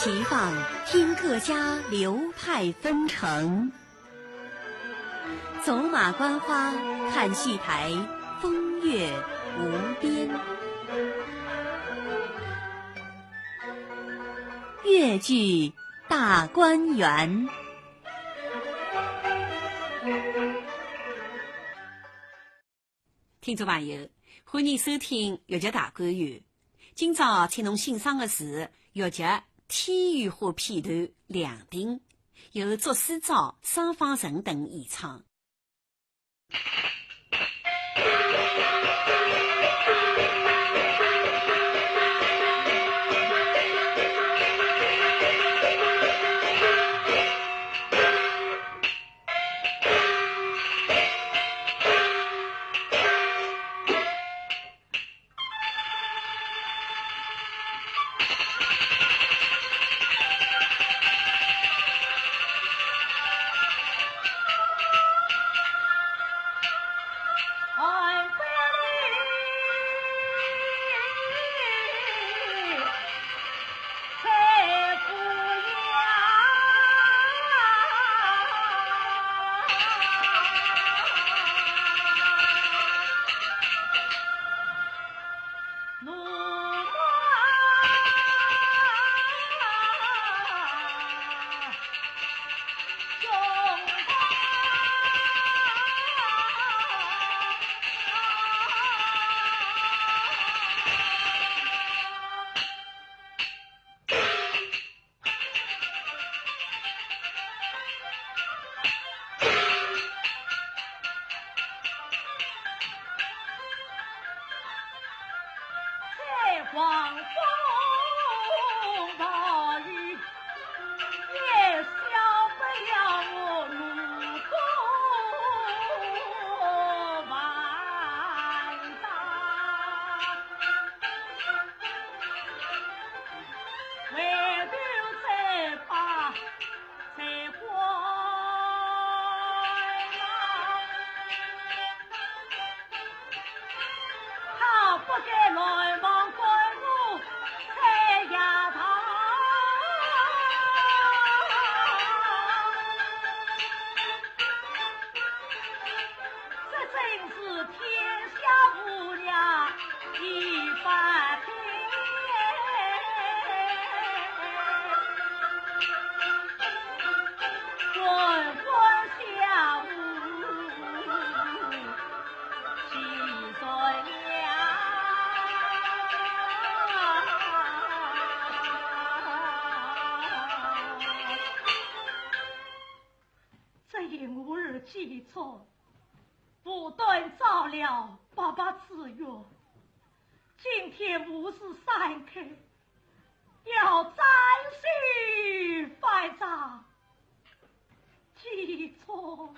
齐放，听各家流派纷呈。走马观花，看戏台，风月无边。越剧大观园。听众朋友，欢迎收听越剧大观园。今朝请侬欣赏的是越剧《天雨花》片段两顶，由祝思昭、桑方成等演唱。狂风暴雨，也消不了我怒火万丈。回头再把才华他不该来往归路才呀他，这真是天下无量一般天，滚滚下午几岁呀？这因吾儿记错，不断照料爸爸之约。今天无事散开，要暂时翻账，记错。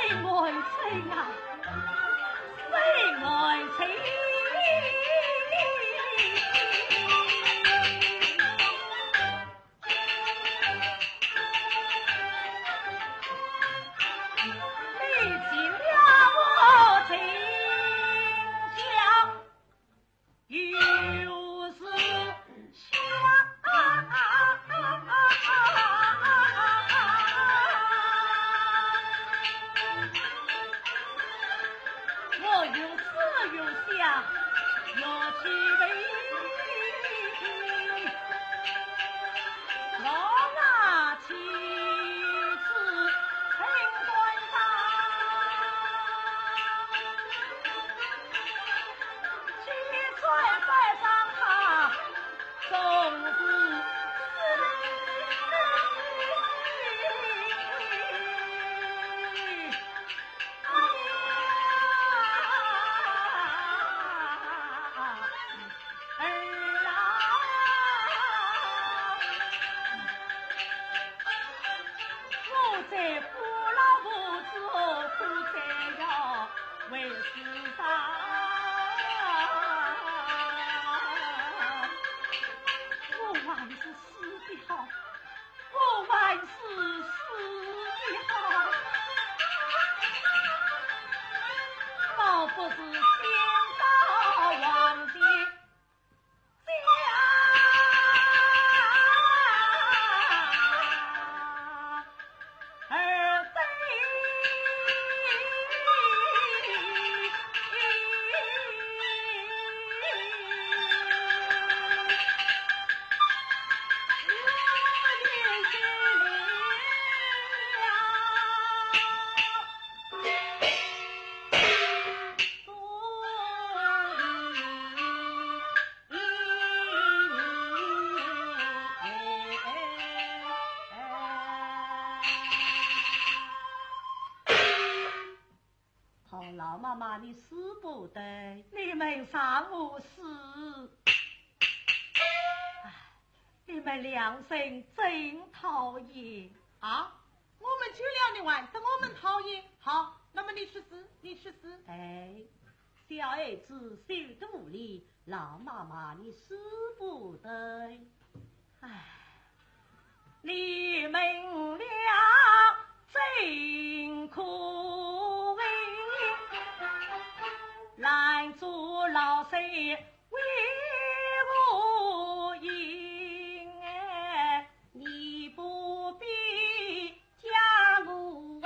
爱情啊，谁爱情？历尽了我情乡，又是乡。我又思又想，又去为我那妻子陈官长，去在拜上他，总是在父老母子苦在要为世上，我还是死的好，我还是死的好，倒不是先到王的老妈妈，你死不得，你们上无事。你们两声真讨厌啊！我们去了你玩，等我们讨厌。好，那么你去死，你去死。哎，小儿子受得无力，老妈妈你死不得。哎，你们俩真可畏，拦住老身为我赢，你不必将我问，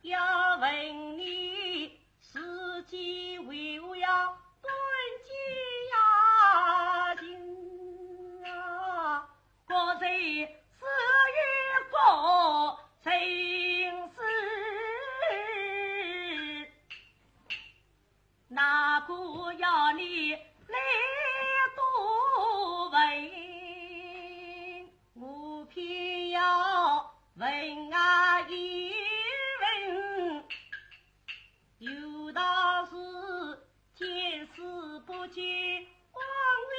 要问你自己为我要断机呀金啊，国贼死于国情事，哪个要你来多问，我偏要问啊一问，有道是见死不救枉为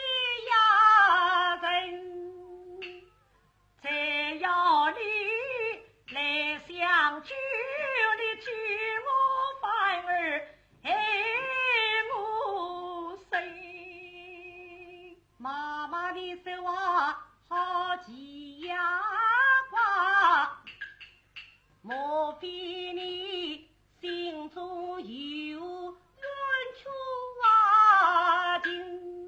呀人，再要你来相救，你救我反而害我心。妈妈的手啊好急呀瓜，莫非你心中有冤屈啊金？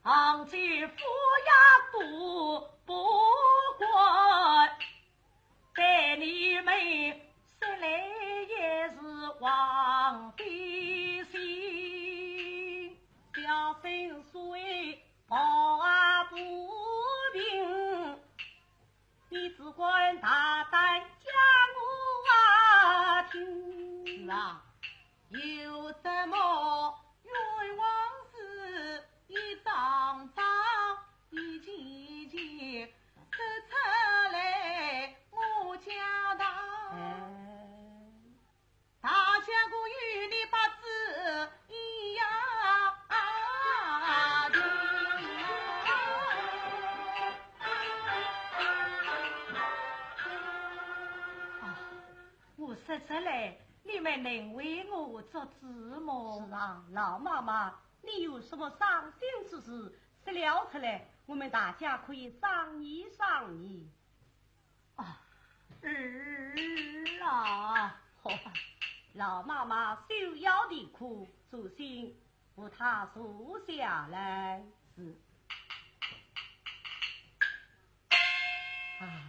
昂举夫呀不管，待你们生来也是王的心，小声说话不平，你只管大胆讲我听啊，有什么冤枉事一张张一件件说出来我交代。大相公与你八字一样的我说出来，你们能为我做主吗？是啊，老妈妈，你有什么伤心之事，说了出来，我们大家可以商议商议。儿啊，老妈妈手腰的苦，索性扶他坐下来。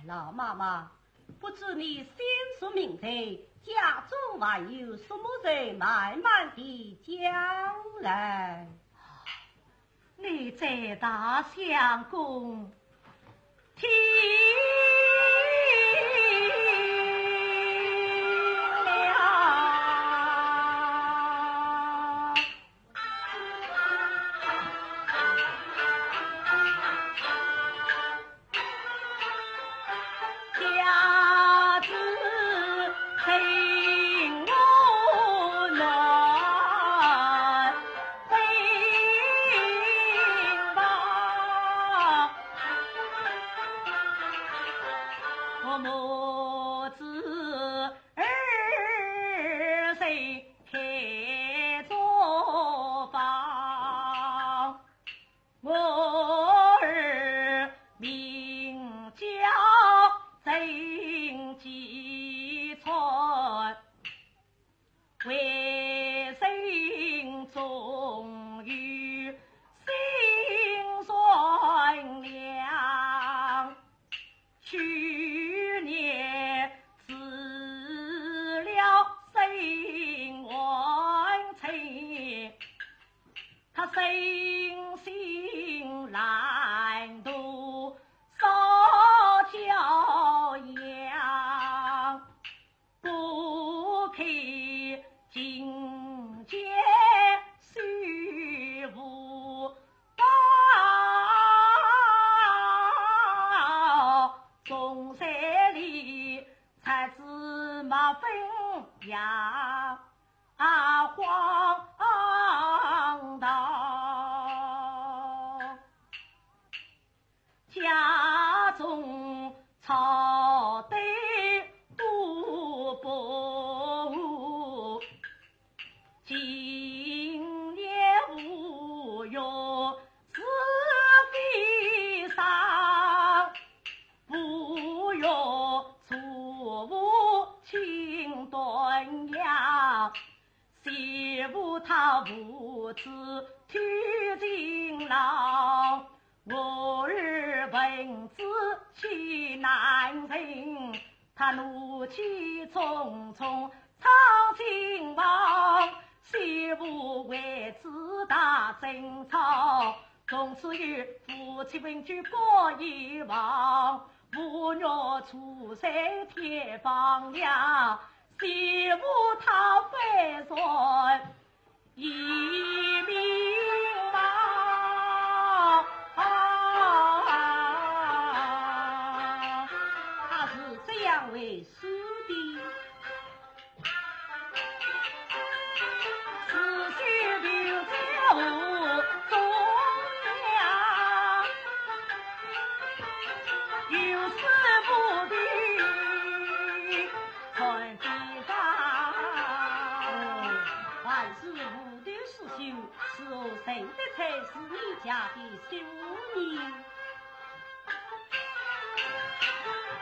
老妈妈，不知你先说明白，家中还有什么人慢慢的讲来。你在大相公听家子听我来听吧，我母子二谁开作坊，我儿名叫曾继川，为人忠于心善良，去年辞了身完成，他身心懒惰少教养，不肯进阶虚无道，中山里才知马分呀荒唐，家中朝对都不今年无用是非上，不用错误轻断呀，媳妇她无知推进牢，我儿文字气难忍，他怒气冲冲闯进房，媳妇为自打争吵，从此与夫妻分居过一忘，母女出山天放亮，媳妇她非说一命忙，他是这样为师的。思绪留在我中央，有事不的传地上，凡是无的事修，是我谁的才是你家的修女？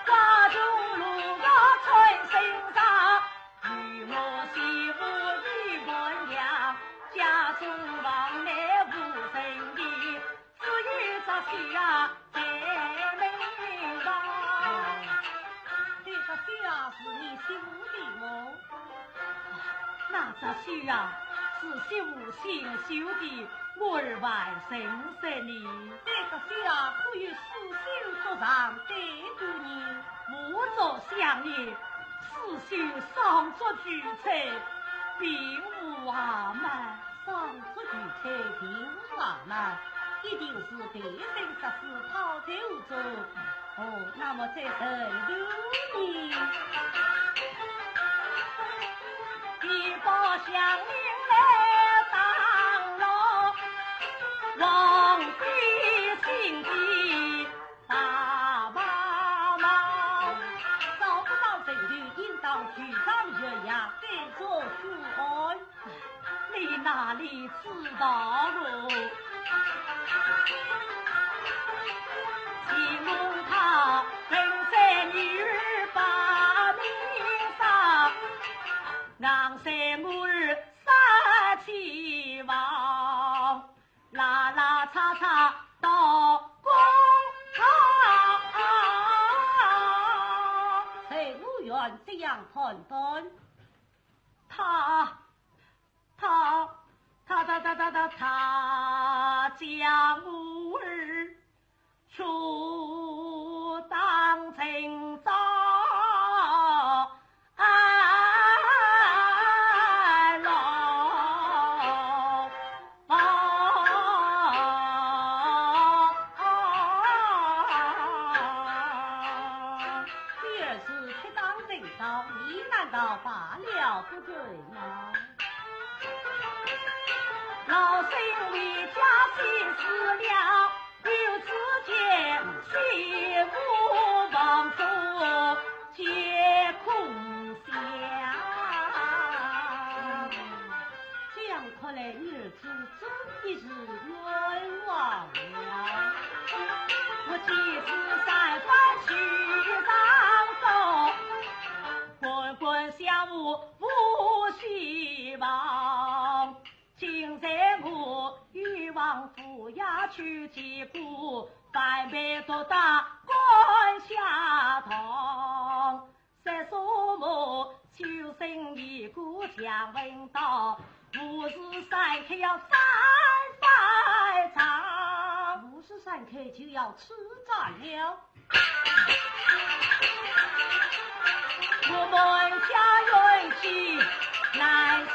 花烛路高穿身上，与我媳妇一文良，家中往来无生意，只女啊，是媳无心修的，我儿万生生你。这个事啊，可以私心作上对住你，莫作相念，此修上作举菜，并无阿瞒。上作举菜并无阿瞒，一定是别人实施讨走走。哦，那么在谁留你？一把乡邻来当牢，王妃心急大妈妈，找不到证据，应当举上月牙，再做书案。你哪里知道喽？秦龙他跟在女儿把名上，让三我儿杀气旺，拉拉叉叉到公堂。谁无愿这样判断？他将我儿出当成早安牢。第二次去当正道，你难道罢了不对吗？老身为家心死了，有此间心无忘处皆空想。这样看来，你儿子真的是冤枉了。我几次三番去上奏，滚滚相无无希望。今在我欲望抚养去结果，反被多大关下堂。三叔母求生一故乡闻道，五十三刻要三番唱53刻就要吃斩了。我们家运气难谁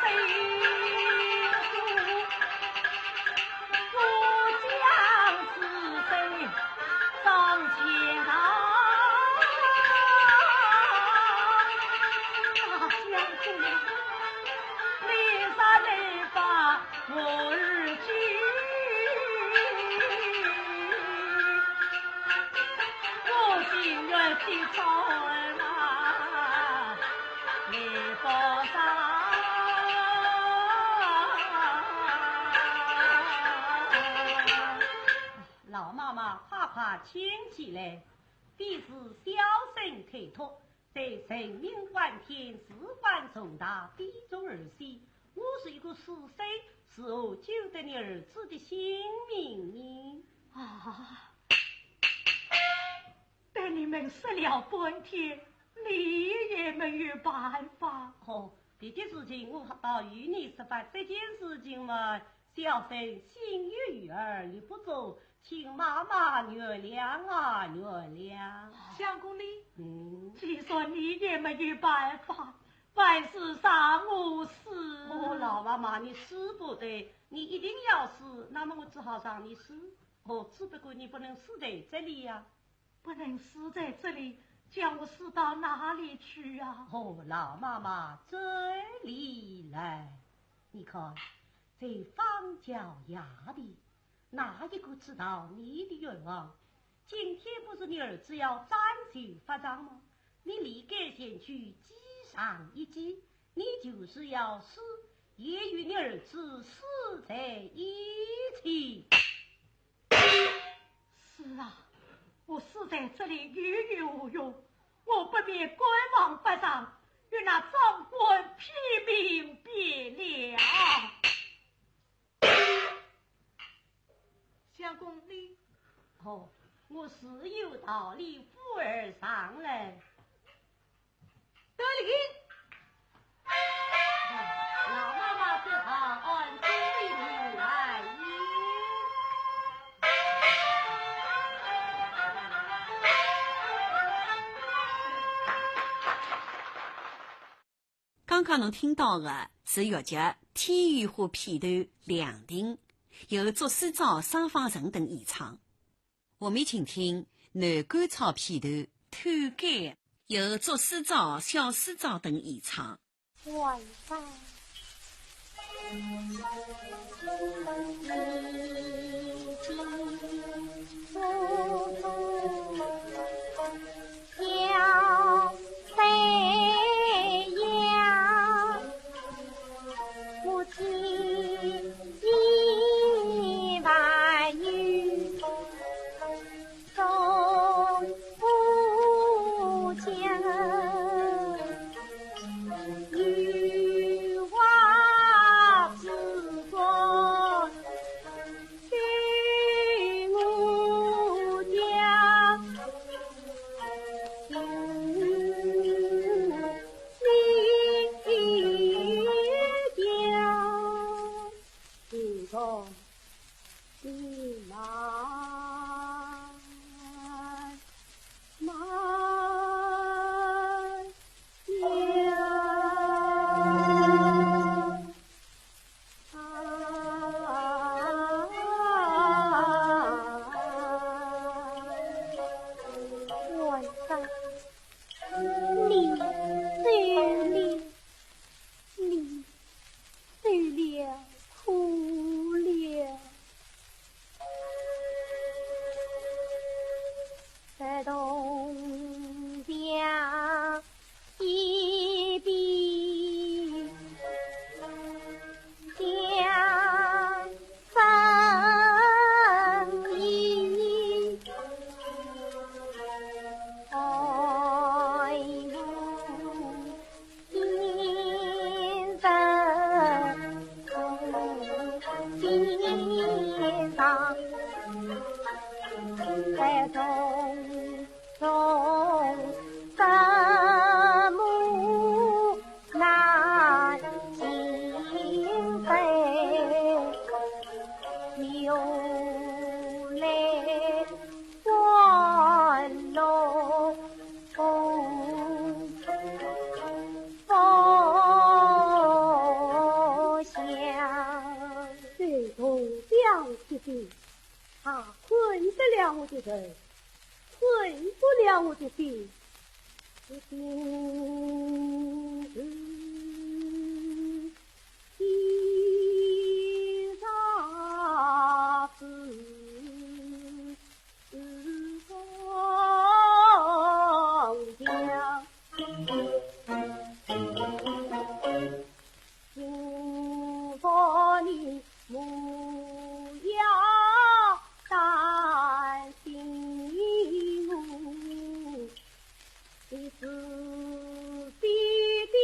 上前堂，大相公，立杀立法我儿去，我心愿去朝恩啊，立法上。老妈妈怕牵起来，必是小生推脱，在人命关天，事关重大，必中而西。我是一个死生，是何救得你儿子的性命呢？啊！被你们死了半天，你也没有办法。哦，别的事情我倒与你说法，这件事情嘛，小生心有余而力不足，请妈妈原谅啊，原谅。相公你，既说你也没有办法，万事上无事。哦，老妈妈，你死不得，你一定要死，那么我只好让你死。哦，只不过你不能死在这里呀。不能死在这里，将我死到哪里去啊？哦，老妈妈，这里来，你看，这方脚丫的，哪一个知道你的愿望？今天不是你儿子要斩首发账吗？你立刻先去击上一击，你就是要死，也与你儿子死在一起。是啊，我死在这里郁郁无用，我不免官王不上，与那长官批评别了。相公你，哦，我是有道理，富儿上来。得令。老妈妈刚侬听到的是豫剧《天雨花》片段两庭，由作诗照、桑芳成等演唱。下面请听南赶草片段《探监》，由作诗照、小诗照等演唱。晚上，小飞扬，母亲一万语，终不讲。女娲之国，去我家，你家，一个你满晚上，你醉了，哭了，在东边一笔将分离，爱慕今生心上，在中分母难心扉，流泪欢乐风香，最后两起病，他困得了我的人，困不了我的病，我心一杀死黄江，请说你不要担心我，你自己的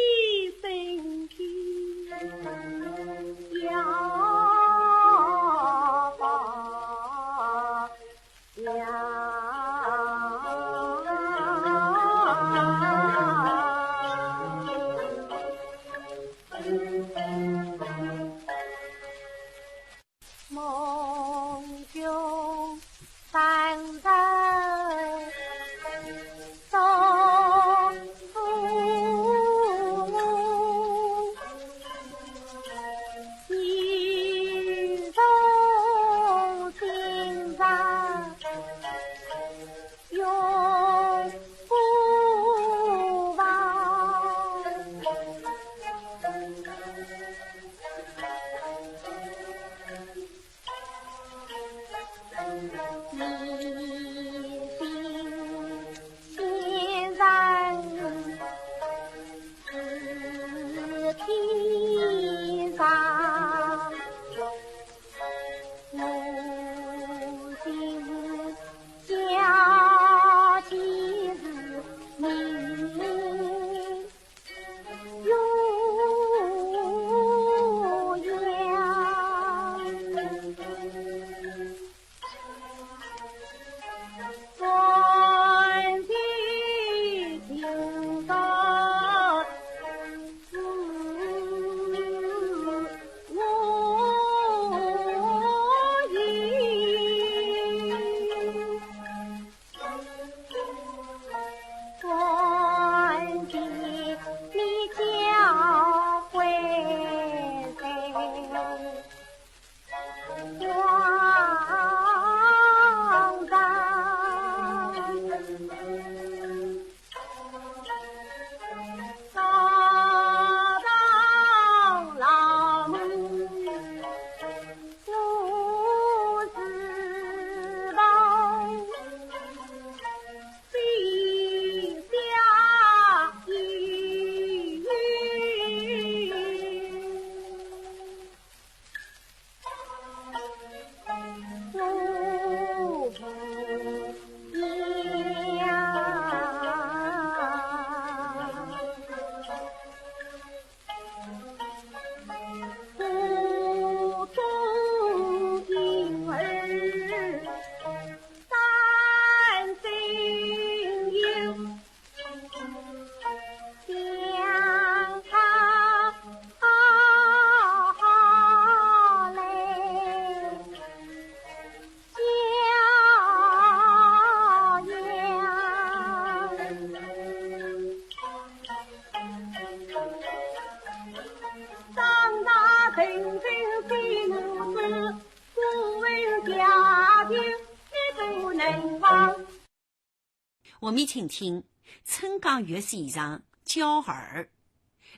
我们请听春江月先生教儿，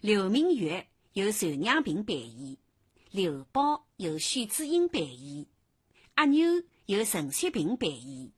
刘明月由寿娘平扮演，刘宝由许志英扮演，阿妞由陈雪萍扮演。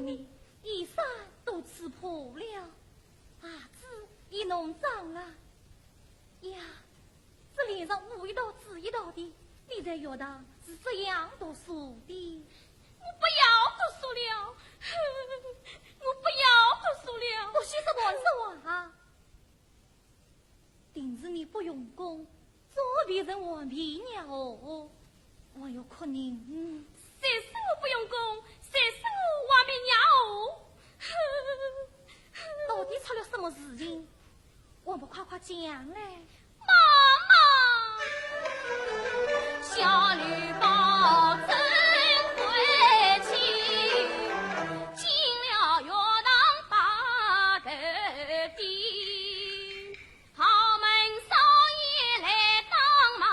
你衣衫都刺破了，牙齿也弄脏了。呀，这脸上捂一道紫一道的，你在学堂是这样读书的？我不要读书了，我不要读书了。我写什么字啊？定是你不用功，做别人顽皮鸟哦。我有可能，谁是我不用功？谁是我顽皮鸟？到底出了什么事情？我不快快讲嘞！妈妈，小绿宝真回去，进了学堂打头的，豪门少爷来当马，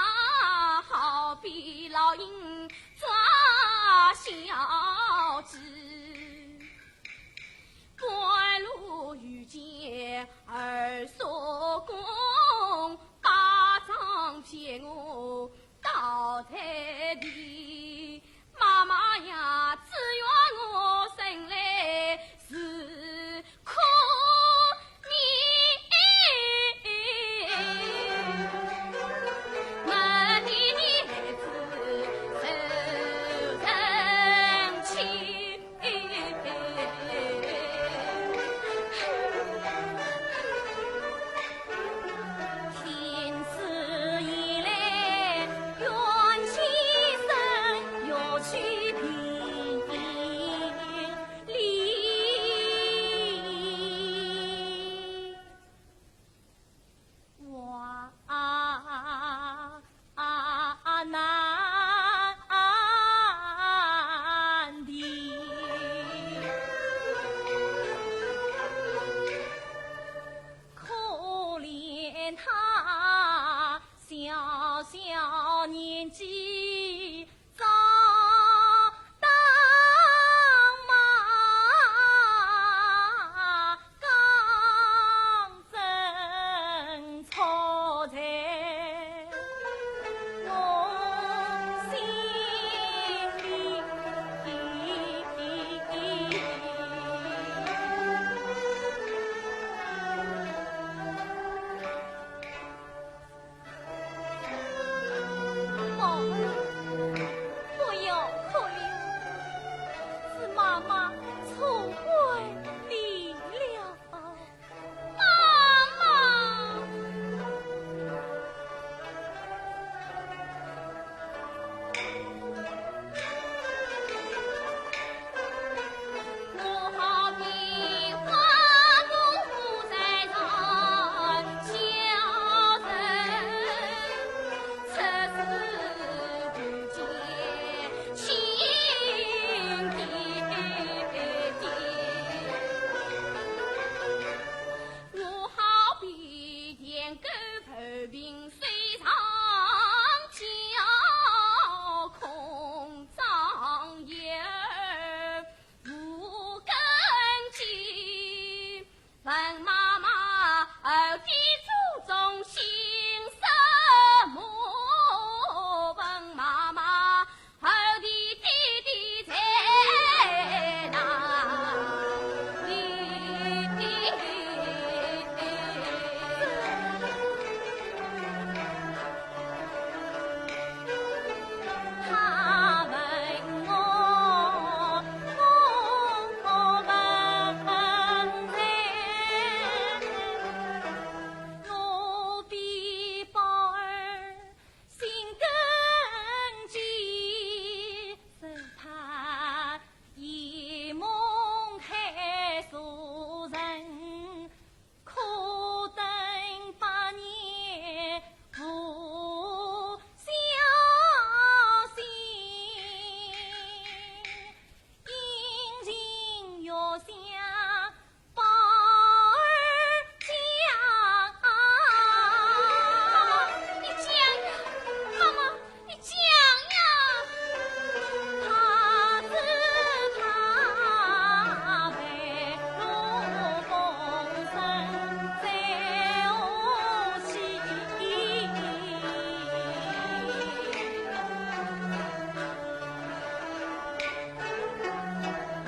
好比老鹰抓小鸡。半路遇见二叔公，巴掌撇我倒台地。妈妈呀，只愿我生来是苦命，没的女子受人欺。天二弟祖宗姓什么？问妈妈，二弟弟弟在哪里？他问我，我问在。我比宝儿心更急，是他一梦害俗人，苦等8年不相信，殷勤要向宝儿讲。妈妈，你讲呀！妈妈，你讲呀！他是他为路风声在我心。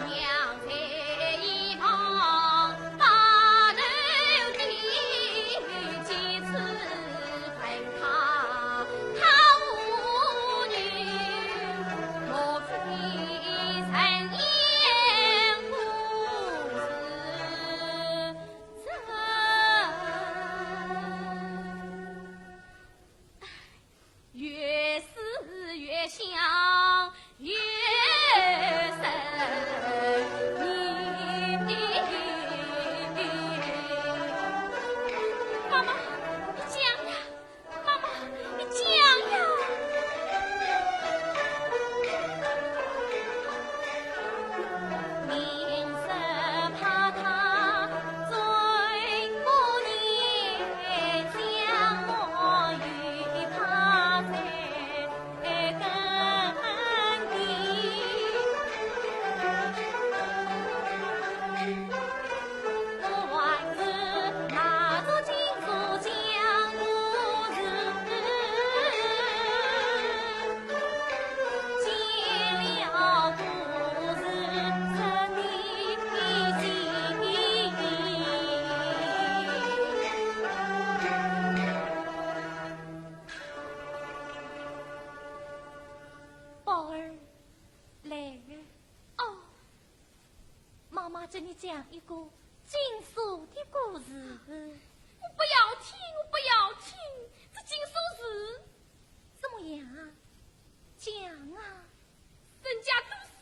娘在一旁把头低，几次问他，他无语，我出的陈言不是真，越思越想越深。妈妈，你讲呀！妈妈，你讲呀！明是怕他追过年，将我与他在跟地。我还是拿着金锁讲故事，讲了故事使你宝儿来哦，妈妈这里讲一个金锁的故事。我不要听，我不要听，这金锁是怎么样啊？讲啊！人家都说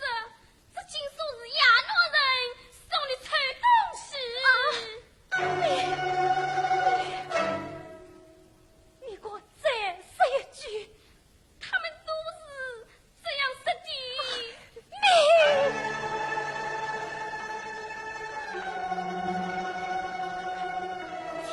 这金锁是亚诺人送的臭东西。你给我再说一句，他们都是这样说的。你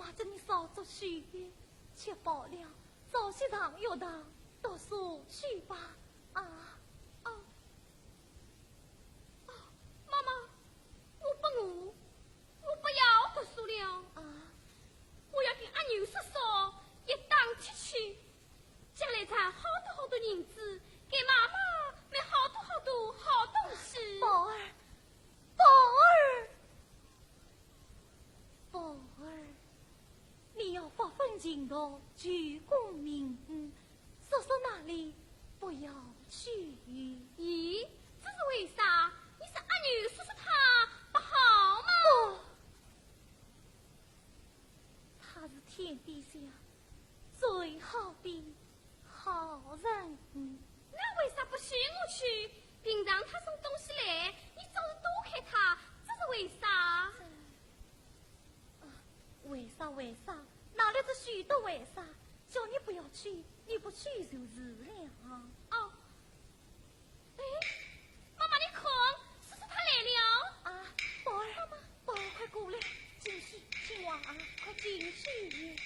妈这里少做许愿，确保了早些上学堂读书去吧。妈妈，我不要读书了。我要跟阿牛叔叔一道出去，将来赚好多银子，给妈妈买好多好东西。宝儿，你要发奋勤读，鞠躬明叔叔那里不要去。咦，这是为啥？你是阿牛叔叔他不好吗？他是天底下最好的好人。那为啥不许我去？平常他送东西来，你总是躲开他，这是为啥？为啥？哪来这许多为啥？叫你不要去，你不去就是了。妈妈你看，叔叔他来了。宝儿，妈妈，宝儿快过来，进去，青蛙快进去。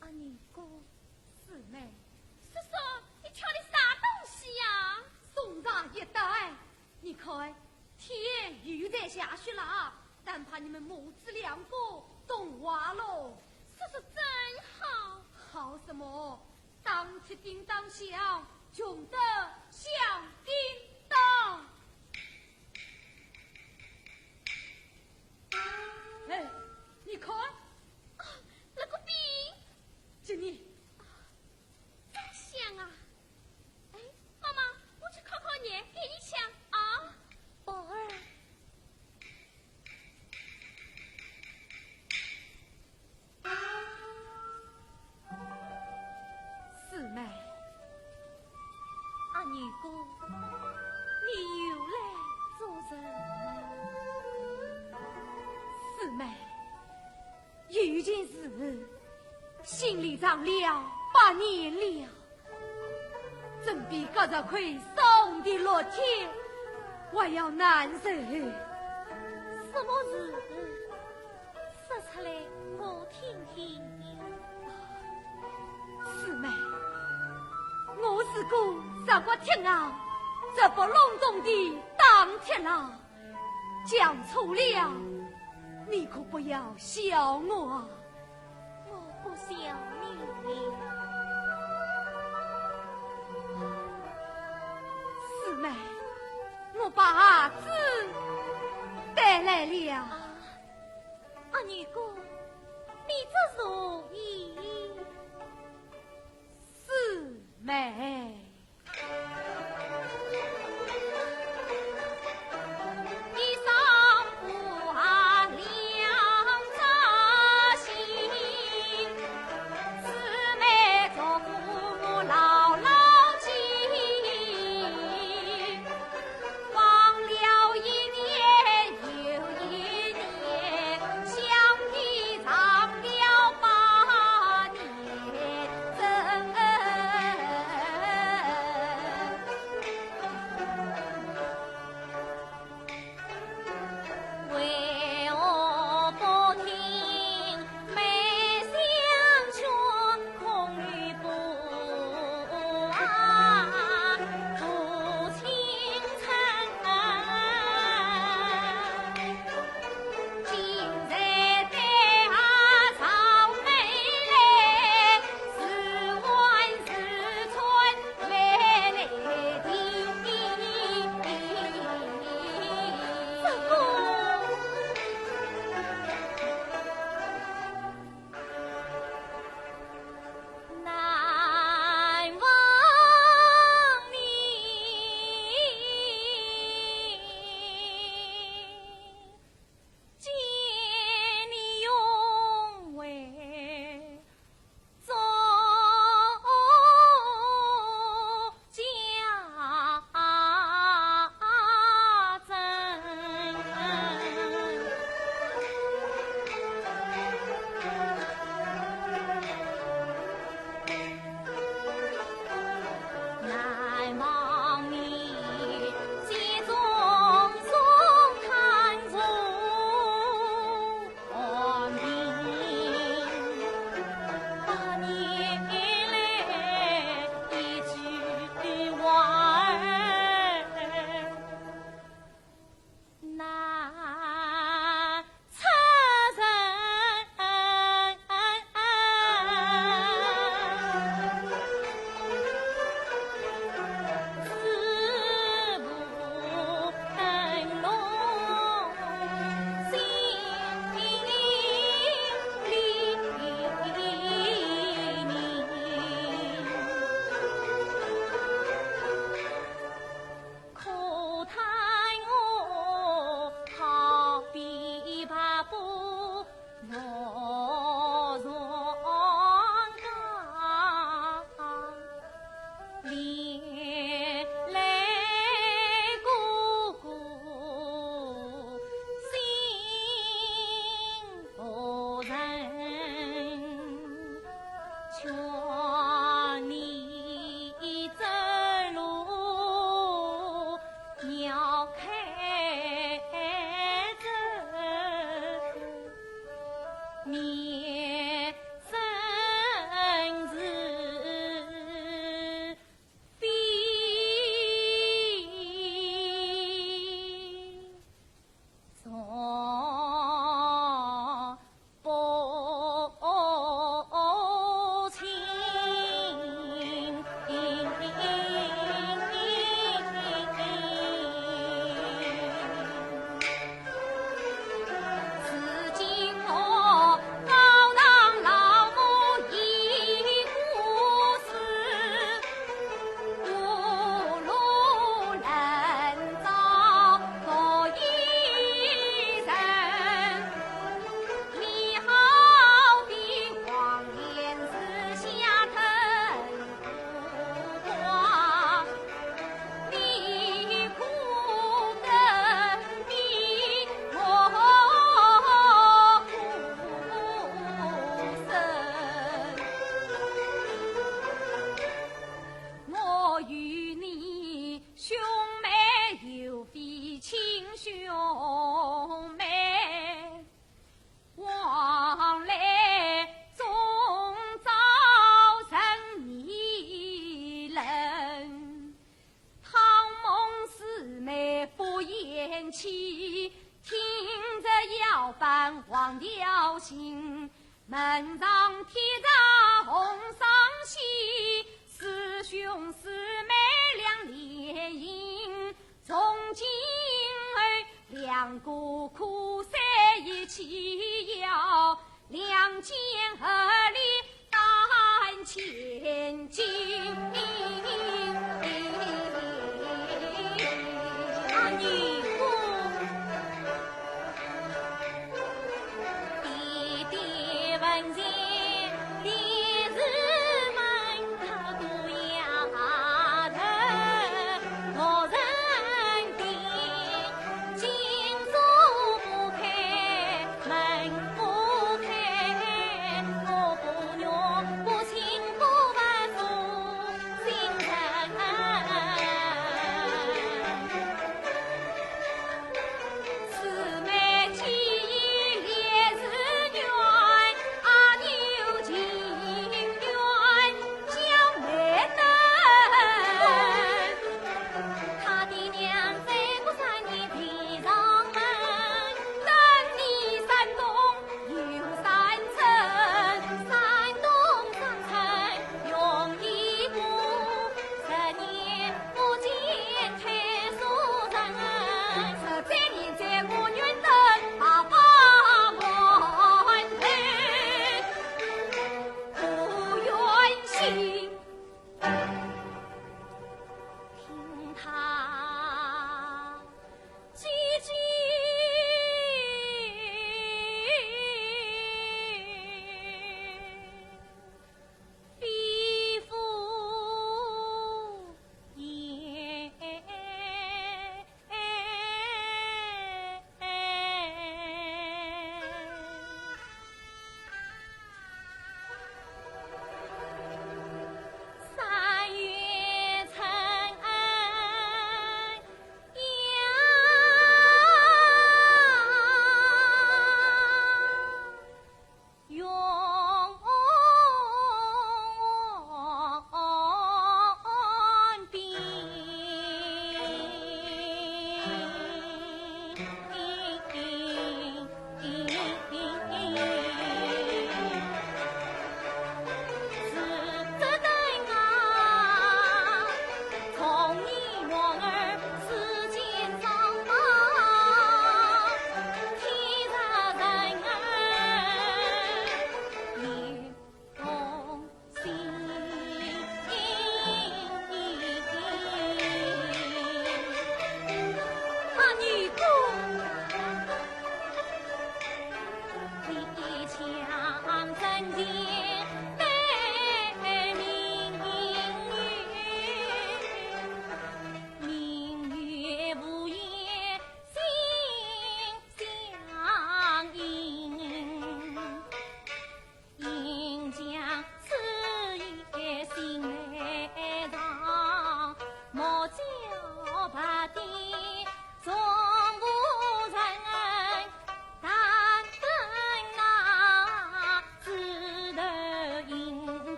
阿尼哥，四妹，叔叔，你挑的啥东西呀？送上一袋，你看。天又在下雪了，但怕你们母子两个冻坏喽。叔叔真好。好什么？当吃叮当响，穷得响叮当。哎，你看，那个饼，这里真香啊！哎，妈妈，我去烤年，给你抢啊！宝儿，四妹，阿尼哥，你又来做人了。四妹，有件事心里藏了8年了，准备隔着块送的落天。我要难受，什么事？说出来我听听。四妹，我是个十国天王，这不隆重的当天了，讲错了，你可不要笑我啊！我不笑你。四妹。我把儿子带来了。阿女哥，你这如意。四妹。天气，听着要办黄雕行，门上贴着红裳旗，师兄师妹两联姻，从今儿两个苦在一起要，两肩合力担千斤。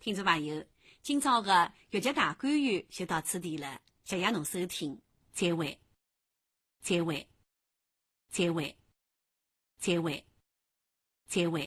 听众朋友，今朝的越剧大观园就到此地了，谢谢侬收听，再会，再会，再会，再会，再会。